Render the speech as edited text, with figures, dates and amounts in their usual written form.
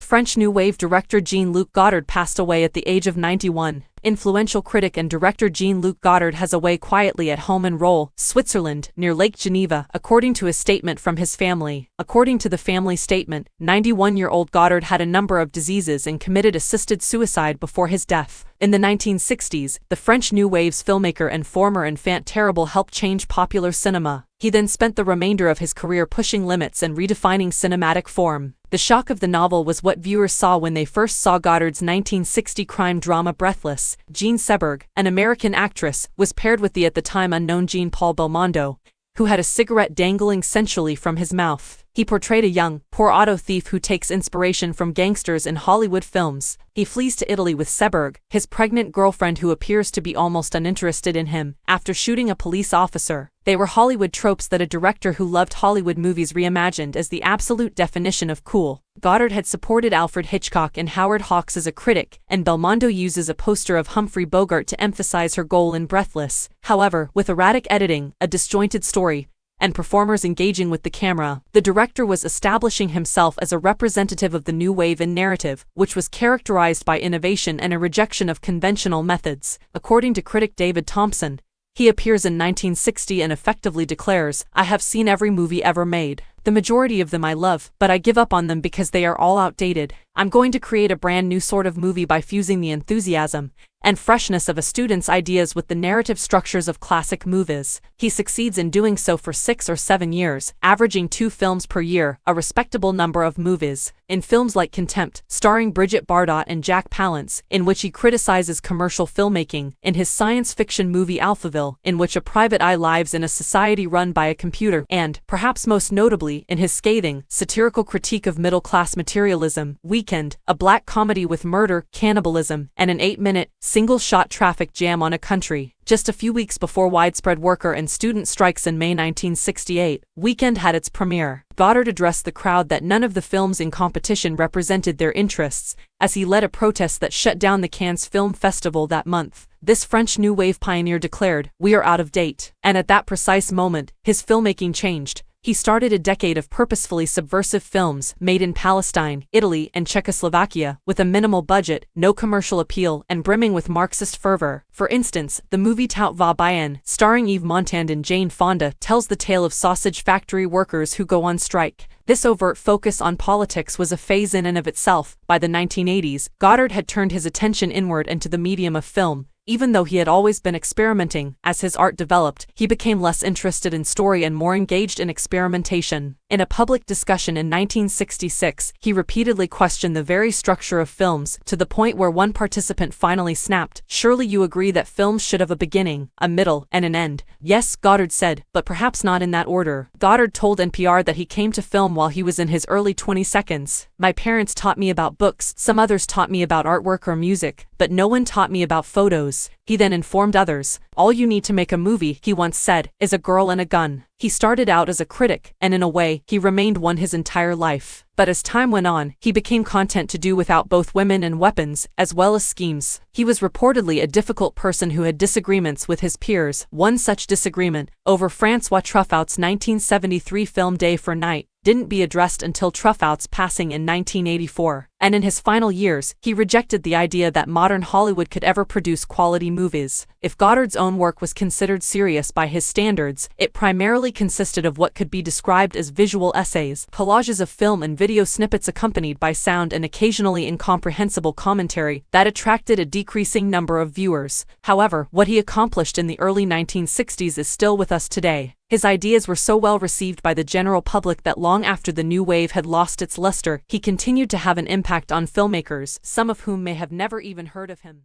French New Wave director Jean-Luc Godard passed away at the age of 91. Influential critic and director Jean-Luc Godard has away quietly at home in Rolle, Switzerland, near Lake Geneva, according to a statement from his family. According to the family statement, 91-year-old Godard had a number of diseases and committed assisted suicide before his death. In the 1960s, the French New Wave's filmmaker and former enfant terrible helped change popular cinema. He then spent the remainder of his career pushing limits and redefining cinematic form. The shock of the novel was what viewers saw when they first saw Godard's 1960 crime drama Breathless. Jean Seberg, an American actress, was paired with the at the time unknown Jean-Paul Belmondo, who had a cigarette dangling sensually from his mouth. He portrayed a young, poor auto thief who takes inspiration from gangsters in Hollywood films. He flees to Italy with Seberg, his pregnant girlfriend who appears to be almost uninterested in him, after shooting a police officer. They were Hollywood tropes that a director who loved Hollywood movies reimagined as the absolute definition of cool. Godard had supported Alfred Hitchcock and Howard Hawks as a critic, and Belmondo uses a poster of Humphrey Bogart to emphasize her goal in Breathless. However, with erratic editing, a disjointed story, and performers engaging with the camera, the director was establishing himself as a representative of the new wave in narrative, which was characterized by innovation and a rejection of conventional methods. According to critic David Thompson, he appears in 1960 and effectively declares, "I have seen every movie ever made. The majority of them I love, but I give up on them because they are all outdated. I'm going to create a brand new sort of movie by fusing the enthusiasm and freshness of a student's ideas with the narrative structures of classic movies." He succeeds in doing so for 6 or 7 years, averaging 2 films per year, a respectable number of movies. In films like Contempt, starring Brigitte Bardot and Jack Palance, in which he criticizes commercial filmmaking, in his science fiction movie Alphaville, in which a private eye lives in a society run by a computer, and, perhaps most notably, in his scathing, satirical critique of middle-class materialism, Weekend, a black comedy with murder, cannibalism, and an 8-minute, single-shot traffic jam on a country. Just a few weeks before widespread worker and student strikes in May 1968, Weekend had its premiere. Godard addressed the crowd that none of the films in competition represented their interests, as he led a protest that shut down the Cannes Film Festival that month. This French New Wave pioneer declared, "We are out of date." And at that precise moment, his filmmaking changed. He started a decade of purposefully subversive films made in Palestine, Italy, and Czechoslovakia, with a minimal budget, no commercial appeal, and brimming with Marxist fervor. For instance, the movie Tout va bien, starring Yves Montand and Jane Fonda, tells the tale of sausage factory workers who go on strike. This overt focus on politics was a phase in and of itself. By the 1980s, Godard had turned his attention inward into the medium of film. Even though he had always been experimenting, as his art developed, he became less interested in story and more engaged in experimentation. In a public discussion in 1966, he repeatedly questioned the very structure of films, to the point where one participant finally snapped, "Surely you agree that films should have a beginning, a middle, and an end." "Yes," Godard said, "but perhaps not in that order." Godard told NPR that he came to film while he was in his early 20s. "My parents taught me about books, some others taught me about artwork or music, but no one taught me about photos." He then informed others, "All you need to make a movie," he once said, "is a girl and a gun." He started out as a critic, and in a way, he remained one his entire life. But as time went on, he became content to do without both women and weapons, as well as schemes. He was reportedly a difficult person who had disagreements with his peers. One such disagreement, over François Truffaut's 1973 film Day for Night, didn't be addressed until Truffaut's passing in 1984. And in his final years, he rejected the idea that modern Hollywood could ever produce quality movies. If Godard's own work was considered serious by his standards, it primarily consisted of what could be described as visual essays, collages of film and video snippets accompanied by sound and occasionally incomprehensible commentary that attracted a decreasing number of viewers. However, what he accomplished in the early 1960s is still with us today. His ideas were so well received by the general public that long after the new wave had lost its luster, he continued to have an impact on filmmakers, some of whom may have never even heard of him.